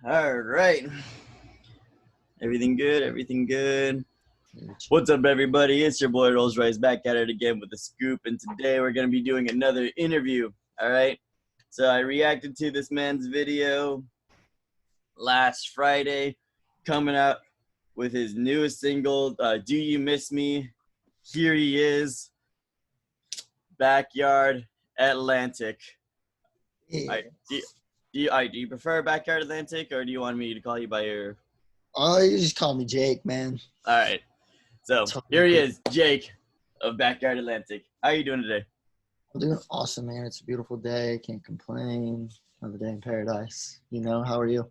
All right. Everything good? Everything good? What's up, everybody? It's your boy Rolls Royce back at it again with a scoop, and today we're going to be doing another interview. All right. So I reacted to this man's video last Friday, coming out with his newest single, Do You Miss Me? Here he is, Backyard Atlantic. Yeah. Do you prefer Backyard Atlantic, or do you want me to call you by your... Oh, you just call me Jake, man. All right. So here he is, Jake of Backyard Atlantic. How are you doing today? I'm doing awesome, man. It's a beautiful day. Can't complain. Another day in paradise. You know, how are you?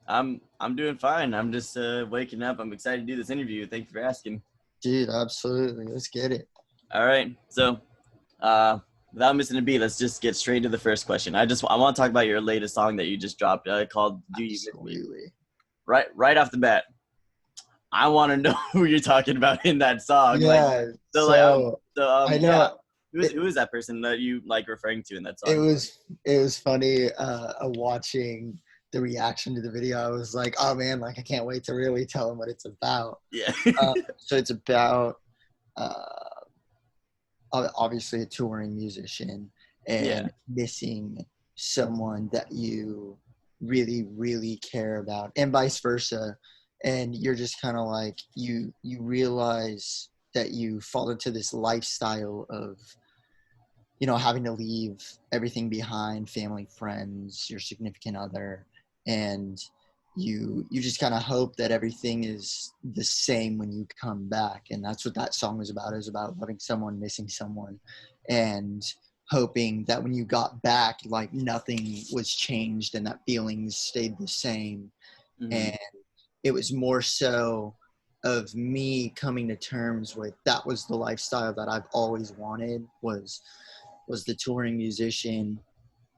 I'm doing fine. I'm just waking up. I'm excited to do this interview. Thank you for asking. Dude, absolutely. Let's get it. All right. So without missing a beat, let's just get straight to the first question. I want to talk about your latest song that you just dropped called Do You Miss Me? Absolutely. Right off the bat, I want to know who you're talking about in that song. Yeah. I know. Yeah. Who is that person that you like referring to in that song? It was funny watching the reaction to the video. I was like, oh man, like I can't wait to really tell him what it's about. Yeah. So it's about obviously a touring musician and missing someone that you really, really care about, and vice versa. And you're just kind of like, you realize that you fall into this lifestyle of, you know, having to leave everything behind, family, friends, your significant other, and you just kind of hope that everything is the same when you come back. And that's what that song was about. It was about loving someone, missing someone, and hoping that when you got back, like nothing was changed and that feelings stayed the same. Mm-hmm. And it was more so of me coming to terms with that was the lifestyle that I've always wanted, was the touring musician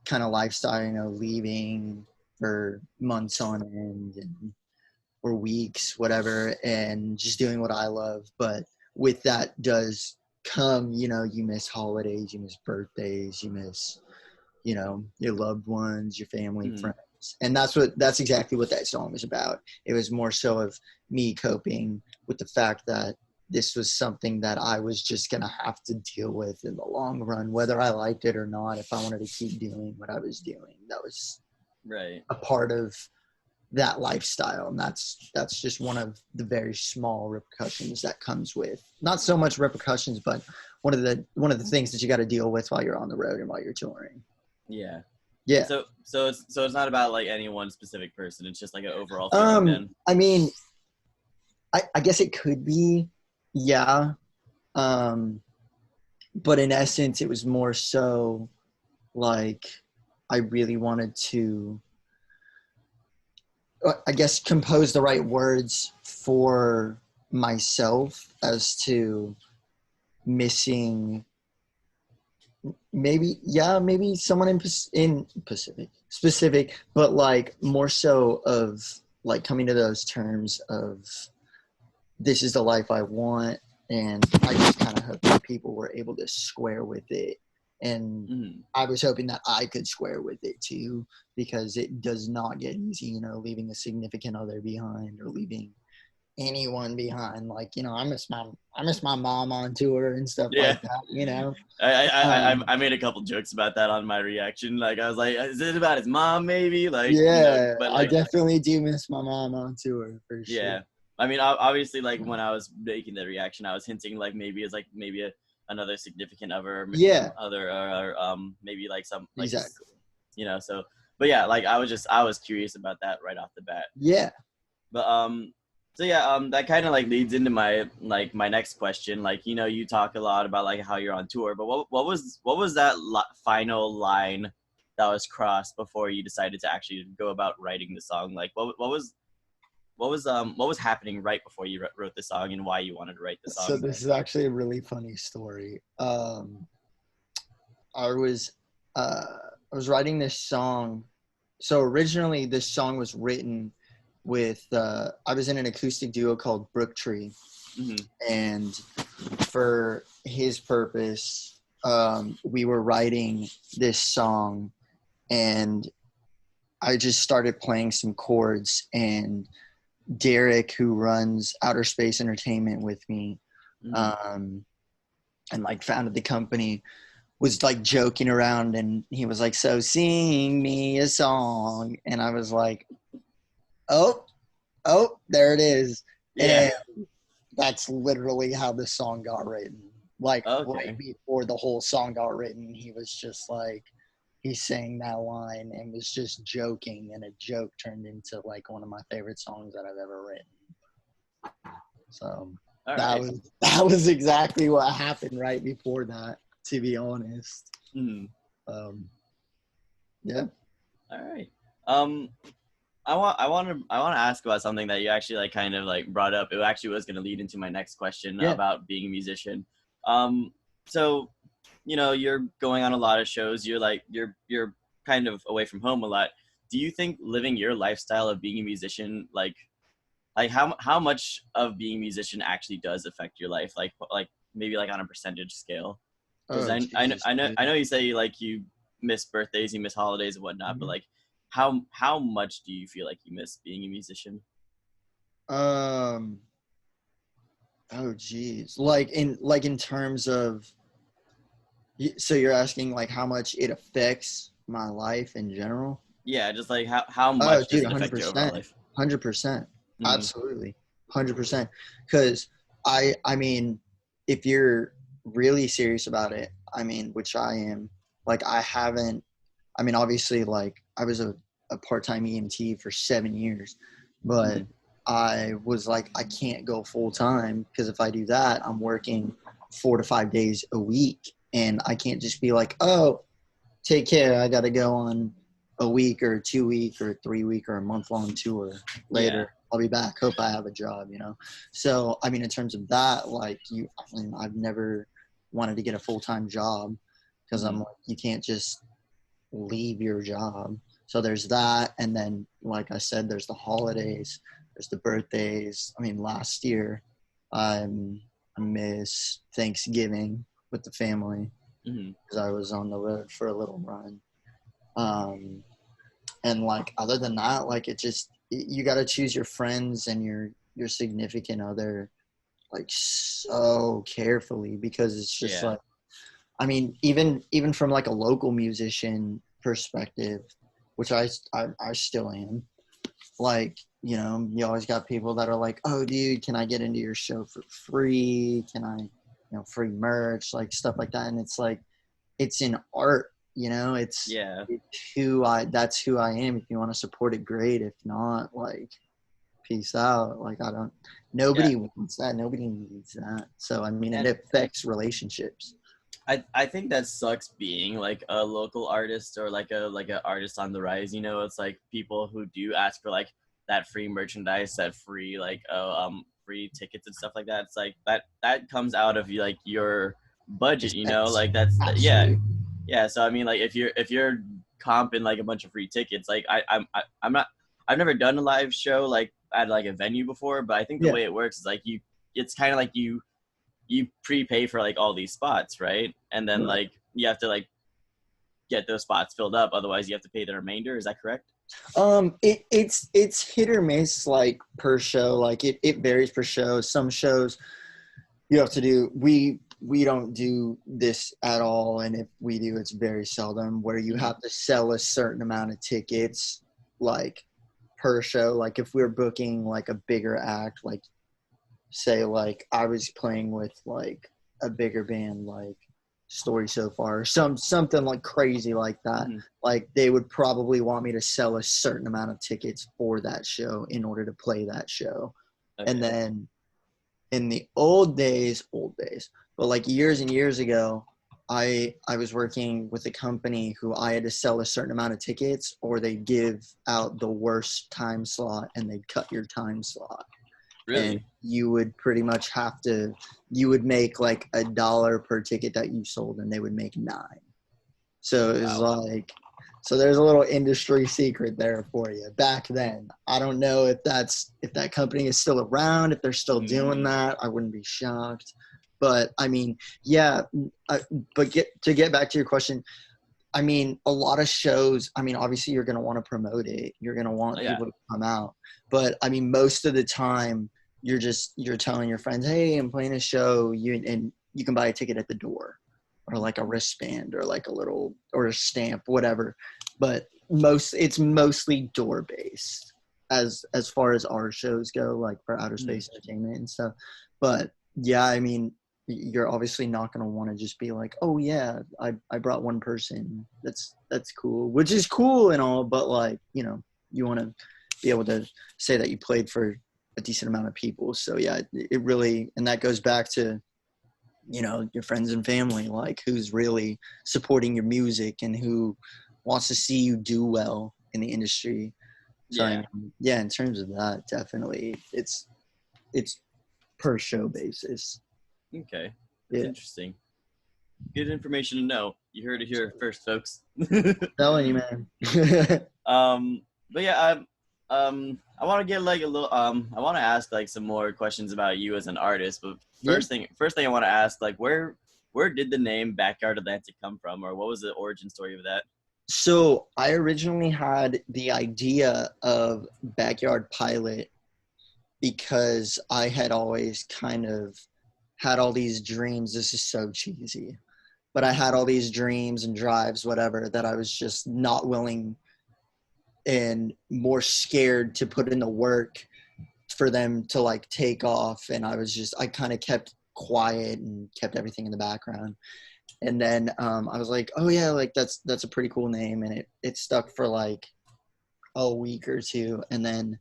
kind of lifestyle, you know, leaving for months on end or weeks, whatever, and just doing what I love. But with that does come, you know, you miss holidays, you miss birthdays, you miss, you know, your loved ones, your family, friends. And that's exactly what that song was about. It was more so of me coping with the fact that this was something that I was just going to have to deal with in the long run, whether I liked it or not. If I wanted to keep doing what I was doing, that was right. a part of that lifestyle. And that's just one of the very small repercussions that comes with, not so much repercussions, but one of the things that you got to deal with while you're on the road and while you're touring. Yeah. Yeah. So it's not about like any one specific person. It's just like an overall feeling then. I mean, I guess it could be, yeah. But in essence, it was more so like I really wanted to, I guess, compose the right words for myself as to missing maybe someone in specific, but like more so of like coming to those terms of this is the life I want, and I just kind of hope that people were able to square with it. And I was hoping that I could square with it too, because it does not get easy, you know, leaving a significant other behind or leaving anyone behind. Like, you know, I miss my mom on tour and stuff like that, you know. I made a couple jokes about that on my reaction. Like I was like, is it about his mom maybe? Like, yeah, you know, but like, I definitely do miss my mom on tour for sure. Yeah. I mean, obviously, like when I was making the reaction, I was hinting like maybe another significant other, or maybe like some like, exactly, you know. So, but yeah, like I was curious about that right off the bat. Yeah. But so yeah, that kind of like leads into my next question. Like, you know, you talk a lot about like how you're on tour, but what was that final line that was crossed before you decided to actually go about writing the song? Like, what was happening right before you wrote the song, and why you wanted to write the song? So this is actually a really funny story. I was writing this song. So originally this song was written with, I was in an acoustic duo called Brook Tree. And for his purpose, we were writing this song, and I just started playing some chords, and Derek, who runs Outer Space Entertainment with me, and like founded the company, was like joking around, and he was like, so sing me a song. And I was like, oh, there it is. Yeah. And that's literally how the song got written. Like right before the whole song got written, he was just like, he sang that line and was just joking, and a joke turned into like one of my favorite songs that I've ever written. So that was exactly what happened right before that, to be honest. Yeah. All right. I want to ask about something that you actually like kind of like brought up. It actually was going to lead into my next question about being a musician. So, you know, you're going on a lot of shows. You're like you're kind of away from home a lot. Do you think living your lifestyle of being a musician, like how much of being a musician actually does affect your life? Like maybe like on a percentage scale? Because I know you say like you miss birthdays, you miss holidays and whatnot, but like how much do you feel like you miss being a musician? Oh geez. Like in terms of, so you're asking like how much it affects my life in general? Yeah, just like how much does it affect your 100%. overall life? 100%. Absolutely. 100%. Because I mean, if you're really serious about it, I mean, which I am, like I mean, obviously, like I was a part-time EMT for 7 years, but I was like, I can't go full time, because if I do that, I'm working 4 to 5 days a week, and I can't just be like, oh, take care, I got to go on a week or 2 week or 3 week or a month-long tour later. Yeah. I'll be back. Hope I have a job, you know? So, I mean, in terms of that, like I've never wanted to get a full-time job, because I'm like, you can't just leave your job. So there's that. And then, like I said, there's the holidays, there's the birthdays. I mean, last year, I miss Thanksgiving with the family, because I was on the road for a little run. And like, other than that, like you got to choose your friends and your significant other, like, so carefully, because it's just like, I mean, even from like a local musician perspective, which I still am, like, you know, you always got people that are like, oh dude, can I get into your show for free? Can I, you know, free merch, like stuff like that. And it's like, it's an art, you know, that's who I am. If you want to support it, great. If not, like, peace out. Like, nobody wants that. Nobody needs that. So, I mean, it affects relationships. I think that sucks being like a local artist or like a artist on the rise. You know, it's like people who do ask for like that free merchandise, that free free tickets and stuff like that. It's like that comes out of like your budget. You know, like that's yeah. So I mean, like if you're comping like a bunch of free tickets, like I've never done a live show like at like a venue before, but I think the way it works is like it's kind of like you prepay for like all these spots, right? And then like you have to like get those spots filled up, otherwise you have to pay the remainder. Is that correct? It's hit or miss, like, per show. Like it varies per show. Some shows you have to do, we don't do this at all, and if we do, it's very seldom, where you have to sell a certain amount of tickets like per show. Like if we're booking like a bigger act, like say like I was playing with like a bigger band like Story So Far, or something like crazy like that, like they would probably want me to sell a certain amount of tickets for that show in order to play that show. And then in the old days, but like years and years ago, I was working with a company who I had to sell a certain amount of tickets, or they give out the worst time slot and they'd cut your time slot. Really? And you would pretty much you would make like $1 per ticket that you sold, and they would make $9. So it was like, so there's a little industry secret there for you back then. I don't know if that company is still around, if they're still doing that. I wouldn't be shocked. But I mean, yeah, but to get back to your question, I mean, a lot of shows, I mean, obviously you're going to want to promote it. You're going to want Oh, yeah. people to come out. But I mean, most of the time you're telling your friends, hey, I'm playing a show, and you can buy a ticket at the door, or like a wristband, or like or a stamp, whatever. But it's mostly door based as far as our shows go, like for Outer Space Entertainment and stuff. But yeah, I mean, you're obviously not going to want to just be like, oh yeah, I brought one person. That's cool, which is cool and all, but like, you know, you want to be able to say that you played for a decent amount of people. So yeah, it really, and that goes back to, you know, your friends and family, like who's really supporting your music and who wants to see you do well in the industry. So Yeah. I mean, yeah, in terms of that, definitely it's per show basis. Okay. That's interesting. Good information to know. You heard it here first, folks. Telling you, man. But yeah, I want to get like a little, I want to ask like some more questions about you as an artist. But first thing I want to ask, like, where did the name Backyard Atlantic come from, or what was the origin story of that? So I originally had the idea of Backyard Pilot because I had always kind of had all these dreams. This is so cheesy, but I had all these dreams and drives, whatever, that I was just not willing and more scared to put in the work for them to like take off. And I kind of kept quiet and kept everything in the background. And then I was like, oh yeah, like that's a pretty cool name. And it stuck for like a week or two. And then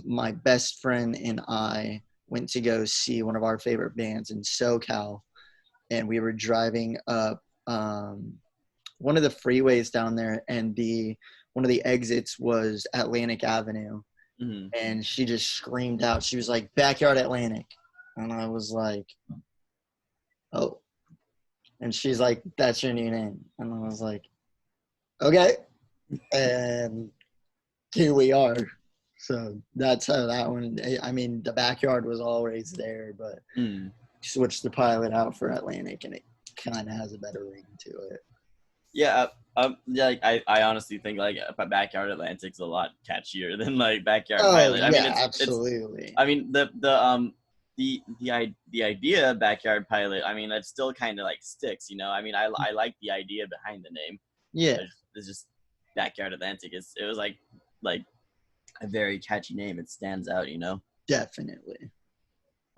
my best friend and I went to go see one of our favorite bands in SoCal. And we were driving up one of the freeways down there, and one of the exits was Atlantic Avenue. Mm-hmm. And she just screamed out. She was like, Backyard Atlantic. And I was like, oh. And she's like, that's your new name. And I was like, okay. And here we are. So that's how that one, I mean, the backyard was always there, but switched the pilot out for Atlantic, and it kind of has a better ring to it. Yeah, I honestly think like Backyard Atlantic's a lot catchier than like Backyard Pilot. I mean, it's absolutely. I mean, the idea of Backyard Pilot, I mean, that still kind of like sticks, you know. I mean, I like the idea behind the name. Yeah, it's just Backyard Atlantic. It was like a very catchy name. It stands out, you know. Definitely.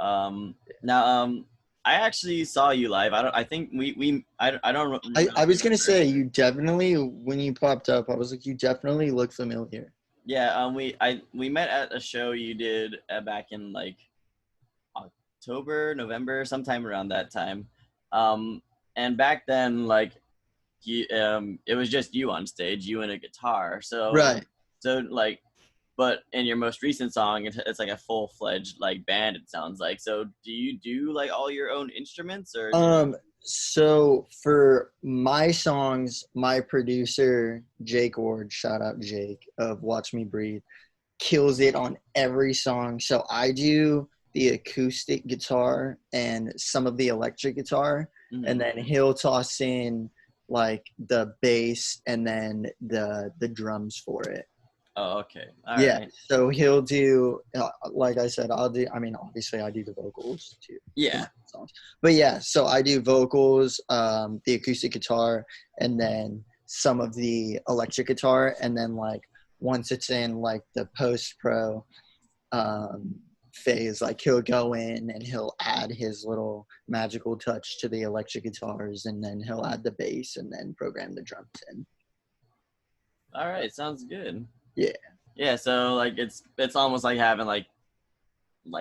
Now I actually saw you live. I think I don't. I was gonna say, you definitely, when you popped up, I was like, you definitely look familiar. Yeah. We met at a show you did back in like October, November, sometime around that time. And back then, like, it was just you on stage, you and a guitar. So right. So like, but in your most recent song, it's like a full-fledged like band. It sounds like. So do you do like all your own instruments, or? So for my songs, my producer Jake Ward, shout out Jake of Watch Me Breathe, kills it on every song. So I do the acoustic guitar and some of the electric guitar, and then he'll toss in like the bass and then the drums for it. Oh, okay. All right. So he'll do, like I said, I mean, obviously I do the vocals too. Yeah. Songs. But yeah, so I do vocals, the acoustic guitar, and then some of the electric guitar. And then like once it's in like the post-pro phase, like he'll go in and he'll add his little magical touch to the electric guitars, and then he'll add the bass and then program the drums in. All right. Sounds good. Yeah. Yeah, so like it's almost like having like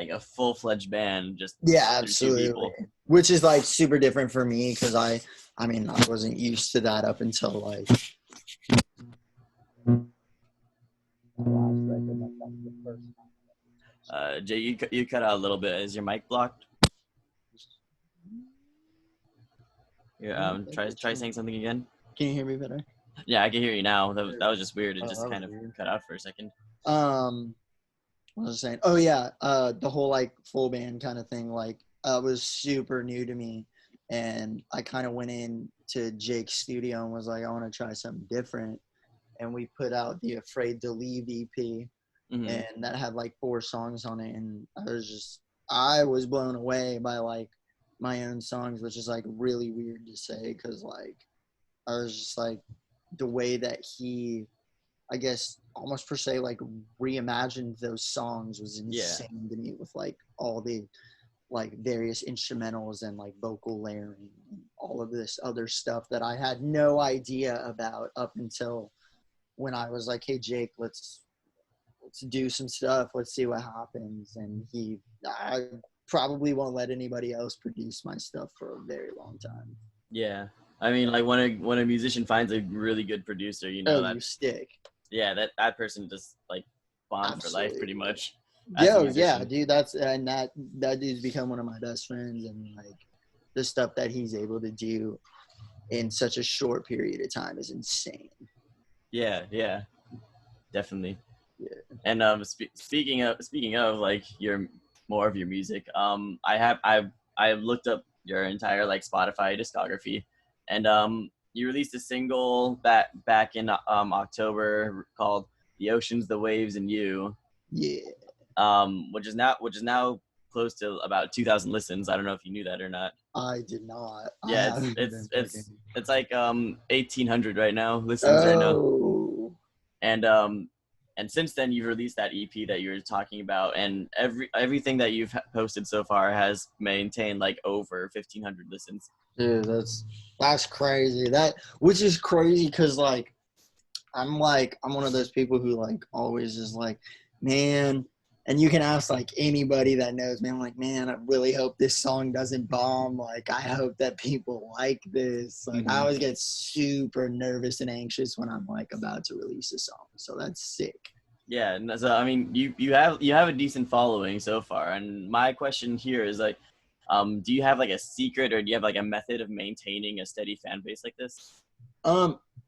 a full-fledged band, just absolutely, which is like super different for me because I mean I wasn't used to that up until like Jay, you cut out a little bit. Is your mic blocked? Yeah, try saying something again. Can you hear me better? Yeah, I can hear you now. That was just weird. It just kind of cut out for a second. What was I saying? Oh yeah, the whole like full band kind of thing, like was super new to me, And I kind of went in to Jake's studio and was like, I want to try something different. And we put out the Afraid to Leave EP, and that had like 4 songs on it. And I was blown away by like my own songs, which is like really weird to say, because like I was just like, the way that he, I guess almost per se, like reimagined those songs was insane to me, with like all the like various instrumentals and like vocal layering and all of this other stuff that I had no idea about up until when I was like, hey Jake, let's do some stuff, let's see what happens. And I probably won't let anybody else produce my stuff for a very long time. Yeah, I mean, like when a musician finds a really good producer, you know, you stick. Yeah, that person just like bond for life, pretty much. Yeah, dude, that dude's become one of my best friends, and like the stuff that he's able to do in such a short period of time is insane. Yeah, definitely. Yeah. And speaking of like more of your music, I've looked up your entire like Spotify discography, and you released a single back in October called "The Oceans, the Waves, and You." Yeah. Which is now close to about 2,000 listens. I don't know if you knew that or not. I did not. Yeah, it's like 1,800 right now listens right now. And since then you've released that EP that you were talking about, and everything that you've posted so far has maintained like over 1,500 listens. Dude, that's crazy. Which is crazy because like I'm one of those people who like always is like, man, and you can ask like anybody that knows me, I'm like, man, I really hope this song doesn't bomb. Like, I hope that people like this. Like, I always get super nervous and anxious when I'm like about to release a song. So that's sick. Yeah, and so I mean, you have a decent following so far, and my question here is like, do you have like a secret, or do you have like a method of maintaining a steady fan base like this?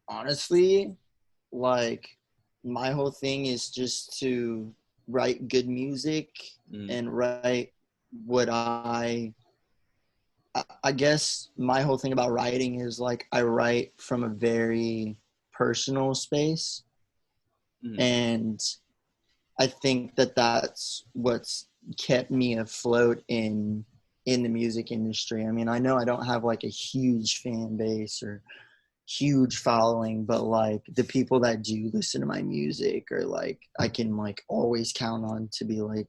Honestly, like my whole thing is just to write good music and write what I guess my whole thing about writing is like I write from a very personal space, and I think that that's what's kept me afloat in the music industry. I mean, I know I don't have like a huge fan base or huge following, but like the people that do listen to my music are like, I can like always count on to be like,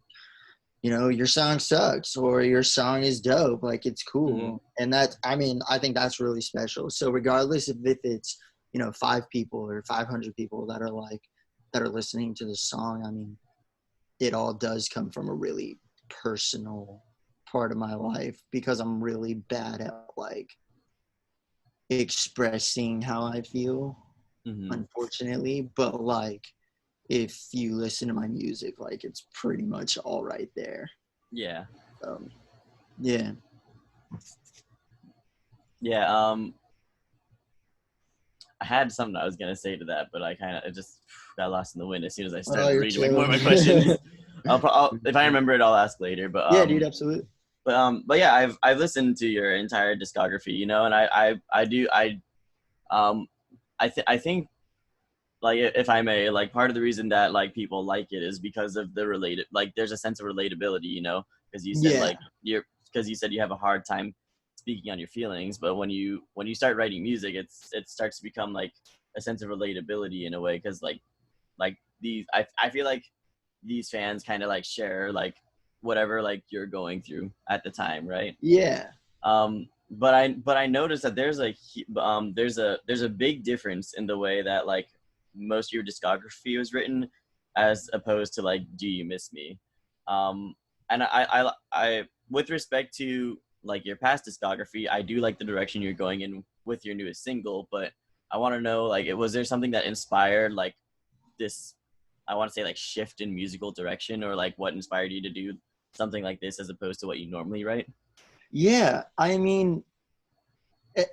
you know, your song sucks or your song is dope, like it's cool. And that's, I mean, I think that's really special. So regardless of if it's, you know, 5 people or 500 people that are listening to the song, I mean, it all does come from a really personal part of my life, because I'm really bad at like expressing how I feel, unfortunately. But like, if you listen to my music, like it's pretty much all right there. Yeah. Yeah. I had something I was gonna say to that, but it just got lost in the wind as soon as I started reading like more of my questions. If I remember it, I'll ask later. But yeah, dude, absolutely. But yeah, I've listened to your entire discography, you know, and I think, like, if I may, like, part of the reason that like people like it is because of the related, like, there's a sense of relatability, you know, because you said because you said you have a hard time speaking on your feelings, but when you start writing music, it starts to become like a sense of relatability in a way, because like these, I feel like these fans kind of like share like whatever like you're going through at the time, right? Yeah. But I noticed that there's a big difference in the way that like most of your discography was written, as opposed to like Do You Miss Me? And I with respect to like your past discography, I do like the direction you're going in with your newest single, but I want to know, like, was there something that inspired like this, I want to say, like, shift in musical direction, or like what inspired you to do something like this as opposed to what you normally write? Yeah, I mean,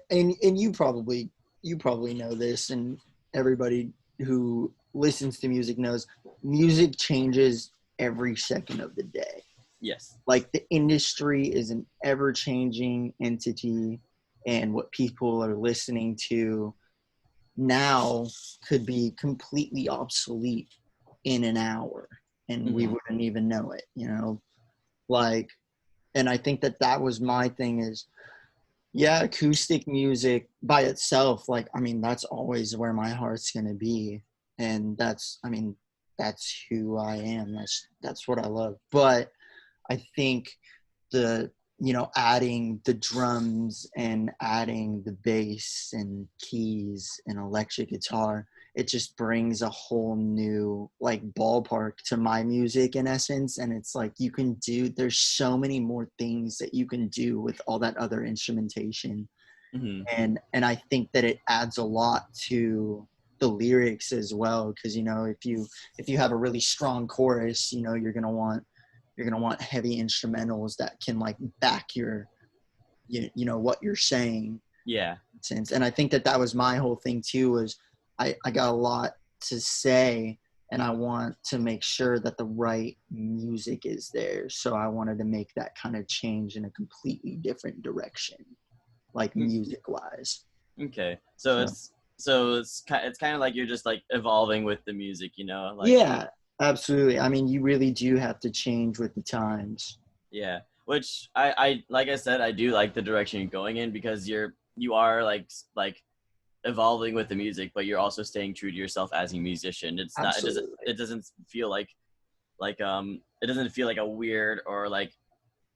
and you probably know this, and everybody who listens to music knows music changes every second of the day. Yes. Like, the industry is an ever-changing entity. and what people are listening to now could be completely obsolete in an hour, and we wouldn't even know it, you know? Like, and I think that that was my thing is, yeah, acoustic music by itself, like, I mean, that's always where my heart's going to be. And that's, I mean, that's who I am. That's what I love. But I think the, you know, adding the drums and adding the bass and keys and electric guitar, it just brings a whole new like ballpark to my music in essence. And it's like there's so many more things that you can do with all that other instrumentation. And I think that it adds a lot to the lyrics as well, because, you know, if you have a really strong chorus, you know, you're gonna want heavy instrumentals that can like back your you know what you're saying. Yeah. And I think that that was my whole thing too, was I got a lot to say, and I want to make sure that the right music is there. So I wanted to make that kind of change in a completely different direction, like music wise. Okay. So it's kind of like you're just like evolving with the music, you know? Like, yeah, absolutely. I mean, you really do have to change with the times. yeah. Which I like I said, I do like the direction you're going in, because you are like evolving with the music, but you're also staying true to yourself as a musician. It's not, it doesn't feel like it doesn't feel like a weird or like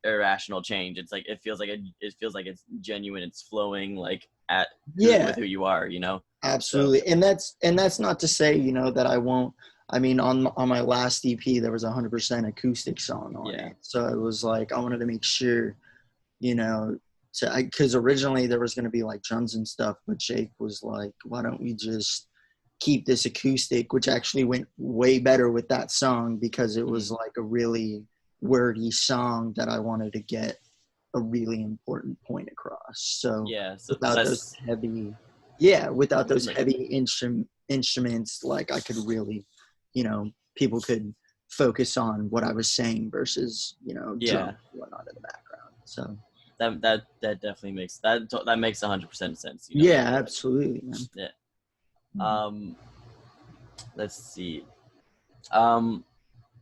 irrational change. It's like it feels like it's genuine, it's flowing like with who you are, you know? Absolutely. So. And that's not to say, you know, that I won't. I mean, on my last EP there was 100% acoustic song on it, so it was like I wanted to make sure, you know, because originally there was going to be like drums and stuff, but Jake was like, why don't we just keep this acoustic, which actually went way better with that song, because it was like a really wordy song that I wanted to get a really important point across. So without those heavy instruments, like I could really, you know, people could focus on what I was saying versus, you know, drum and whatnot in the background. So that definitely makes that makes 100% sense. You know? Yeah, absolutely, man. Yeah. Let's see.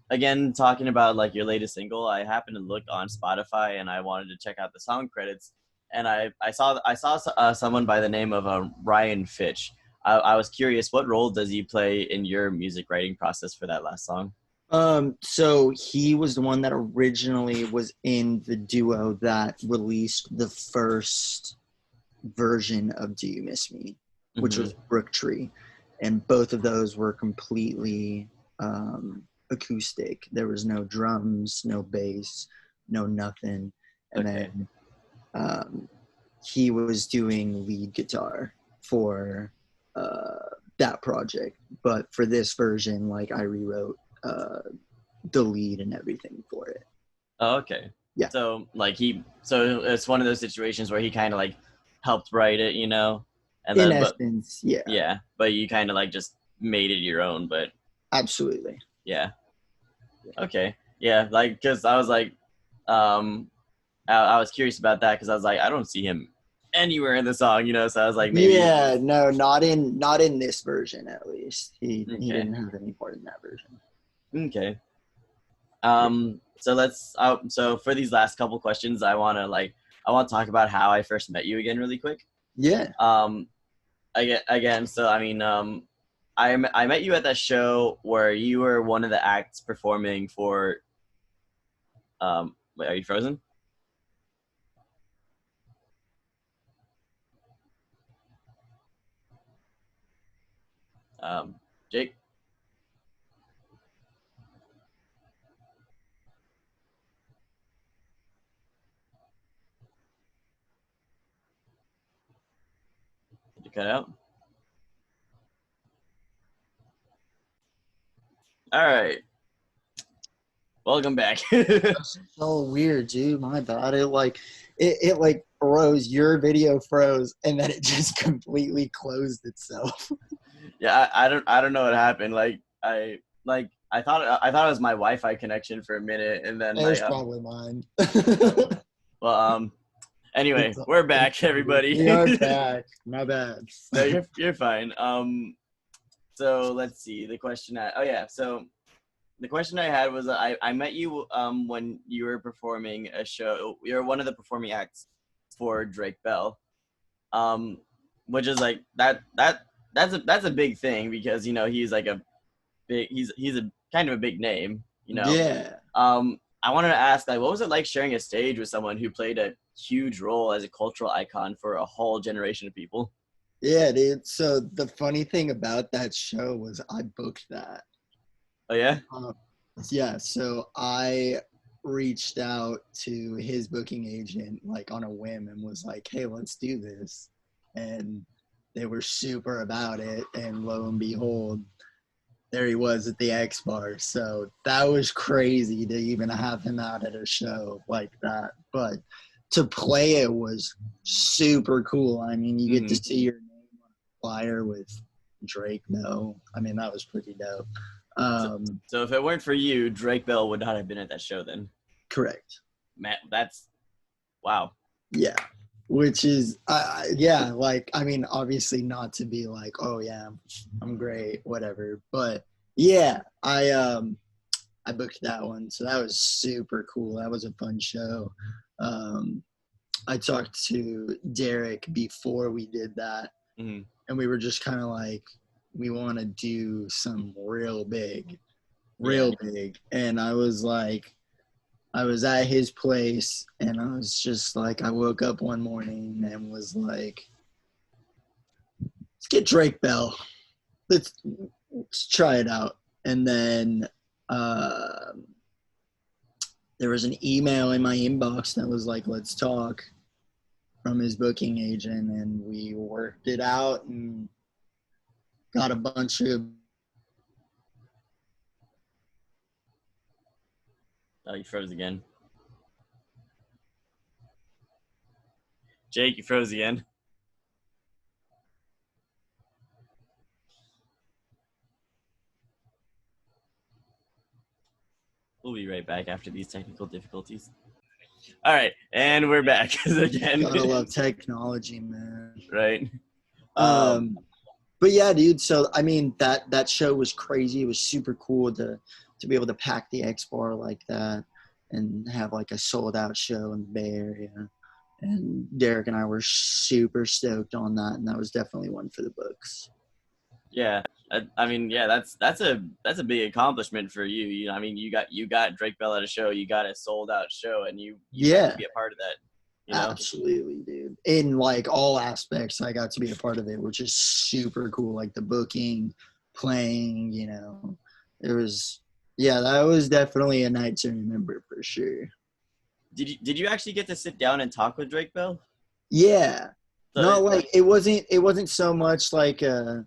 Again, talking about like your latest single, I happened to look on Spotify and I wanted to check out the song credits, and I saw someone by the name of Ryan Fitch. I was curious, what role does he play in your music writing process for that last song? So he was the one that originally was in the duo that released the first version of Do You Miss Me, which was Brook Tree. And both of those were completely acoustic. There was no drums, no bass, no nothing. And then he was doing lead guitar for that project. But for this version, like I rewrote the lead and everything for it. Oh, okay. Yeah. So like so it's one of those situations where he kind of like helped write it, you know, and in essence, yeah. Yeah, but you kind of like just made it your own, but absolutely. Yeah. Okay. Yeah, like because I was like, I was curious about that, because I was like, I don't see him anywhere in the song, you know. So I was like, maybe. Yeah, no, not in this version at least. He didn't have any part in that version. Okay. So so for these last couple questions, I want to talk about how I first met you again really quick. Yeah. Again, so I mean, I met you at that show where you were one of the acts performing for wait, are you frozen? Jake? Did you cut out? All right. Welcome back. That's so weird, dude. My bad. It like froze. Your video froze, and then it just completely closed itself. Yeah, I don't know what happened. I thought it was my Wi-Fi connection for a minute, and then it was probably mine. Well, Anyway, we're back, everybody. We are back. My bad. No, you're fine. So let's see. So the question I had was I met you when you were performing a show. You're one of the performing acts for Drake Bell, which is like that's a big thing because he's like he's a kind of a big name. Yeah. I wanted to ask, like, what was it like sharing a stage with someone who played a huge role as a cultural icon for a whole generation of people? Yeah, dude. So the funny thing about that show was I booked that. Oh yeah. Yeah, so I reached out to his booking agent like on a whim and was like, "Hey, let's do this." And they were super about it, and lo and behold, there he was at the X Bar. So that was crazy to even have him out at a show like that. But to play it was super cool. I mean, you get to see your name on a flyer with Drake Bell. I mean, that was pretty dope. So if it weren't for you, Drake Bell would not have been at that show then. Correct. Matt, that's wow. Yeah. Which is, yeah, like, I mean, obviously not to be like, oh yeah, I'm great, whatever. But yeah, I booked that one. So that was super cool. That was a fun show. I talked to Derek before we did that. Mm-hmm. And we were just kind of like, we want to do some real big. And I was like, I was at his place and I was just like, I woke up one morning and was like, let's get Drake Bell. Let's try it out. And then there was an email in my inbox that was like, let's talk, from his booking agent. And we worked it out and got a bunch of. Oh, you froze again. Jake, you froze again. We'll be right back after these technical difficulties. All right, and we're back again. Gotta love technology, man. Right. But yeah, dude. So I mean, that show was crazy. It was super cool to be able to pack the X Bar like that and have like a sold out show in the Bay Area. And Derek and I were super stoked on that, and that was definitely one for the books. Yeah, I mean, yeah, that's a big accomplishment for you. I mean, you got Drake Bell at a show, you got a sold out show, and you got to be a part of that. Absolutely, dude. In like all aspects, I got to be a part of it, which is super cool. Like the booking, playing, it was, yeah, that was definitely a night to remember for sure. Did you actually get to sit down and talk with Drake Bell? Yeah. So no, like it wasn't so much like a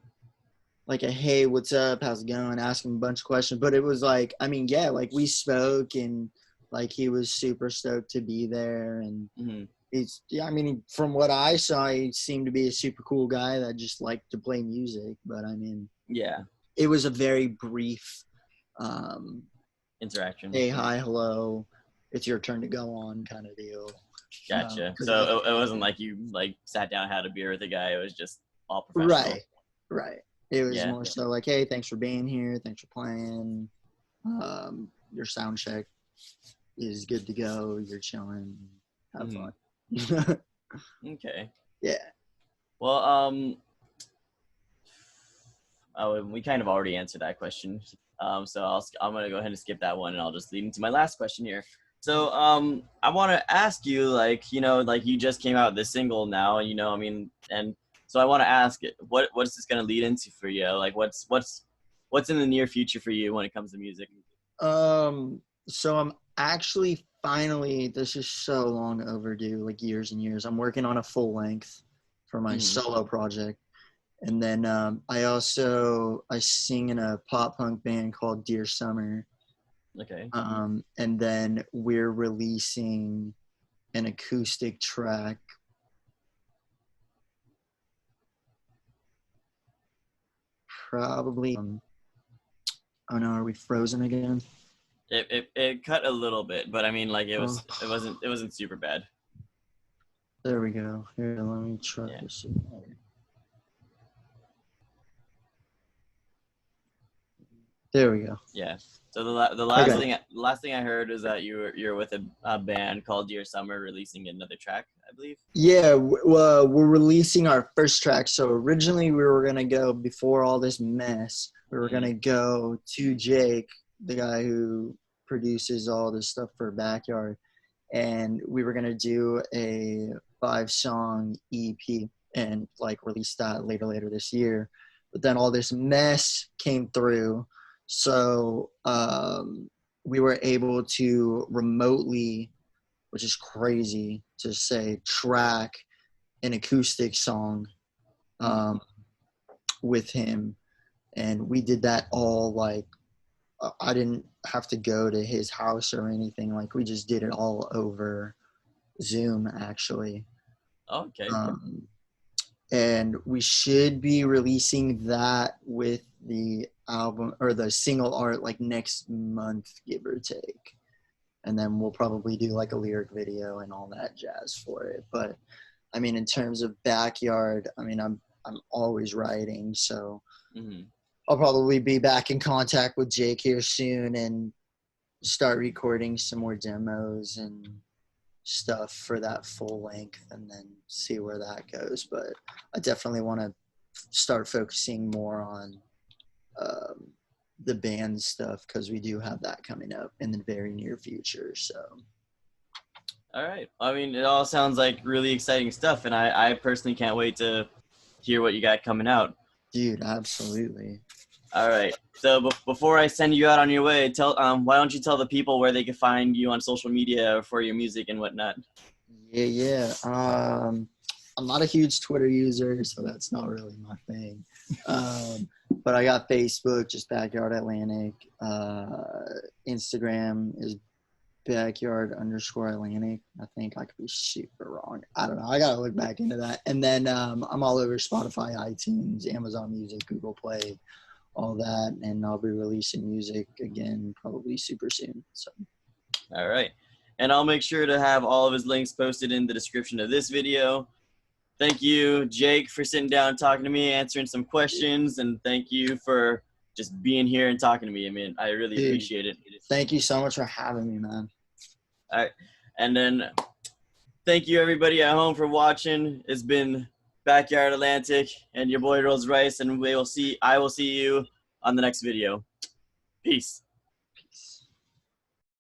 hey, what's up, how's it going, ask him a bunch of questions, but it was like, I mean, yeah, like we spoke and like he was super stoked to be there. And I mean, from what I saw, he seemed to be a super cool guy that just liked to play music. But I mean, yeah, it was a very brief interaction. Hey, hi, hello, it's your turn to go on kind of deal. Gotcha. So it wasn't like you like sat down, had a beer with the guy. It was just all professional. Right. It was more so like, hey, thanks for being here. Thanks for playing. Your sound check is good to go. You're chilling. Have fun. Okay. Yeah. Well, we kind of already answered that question. So I'm going to go ahead and skip that one, and I'll just lead into my last question here. So I want to ask you, like, like you just came out with this single now, I mean, and so I want to ask, what's this going to lead into for you? Like, what's in the near future for you when it comes to music? So I'm actually finally, this is so long overdue, like years and years. I'm working on a full length for my solo project. And then I sing in a pop punk band called Dear Summer. Okay. And then we're releasing an acoustic track. Probably. Oh no, are we frozen again? It cut a little bit, but I mean, like it wasn't super bad. There we go. Here, let me try Yeah. this. There we go. Yeah. So the last Okay. last thing I heard is that you're with a band called Dear Summer releasing another track, I believe. Yeah, we're releasing our first track. So originally we were gonna go, before all this mess, we were gonna go to Jake, the guy who produces all this stuff for Backyard, and we were gonna do a 5-song EP and like release that later this year. But then all this mess came through, so we were able to remotely, which is crazy to say, track an acoustic song with him. And we did that all like, I didn't have to go to his house or anything. Like, we just did it all over Zoom, actually. Okay. And we should be releasing that with the album or the single art like next month, give or take. And then we'll probably do like a lyric video and all that jazz for it. But I mean, in terms of Backyard, I mean, I'm always writing, so I'll probably be back in contact with Jake here soon and start recording some more demos and stuff for that full length, and then see where that goes. But I definitely want to start focusing more on the band stuff, because we do have that coming up in the very near future. So All right. I mean, it all sounds like really exciting stuff, and I personally can't wait to hear what you got coming out. dude, absolutely. All right. So before I send you out on your way, why don't you tell the people where they can find you on social media for your music and whatnot? Yeah. I'm not a huge Twitter user, so that's not really my thing. But I got Facebook, just Backyard Atlantic. Instagram is Backyard_Atlantic. I think I could be super wrong. I don't know. I gotta look back into that. And then I'm all over Spotify, iTunes, Amazon Music, Google Play, all that. And I'll be releasing music again probably super soon. So. All right. And I'll make sure to have all of his links posted in the description of this video. Thank you, Jake, for sitting down and talking to me, answering some questions, and thank you for just being here and talking to me. I mean, I really appreciate it. Thank you so much for having me, man. All right. And then thank you, everybody at home, for watching. It's been Backyard Atlantic and your boy Rolls Rice, and I will see you on the next video. Peace.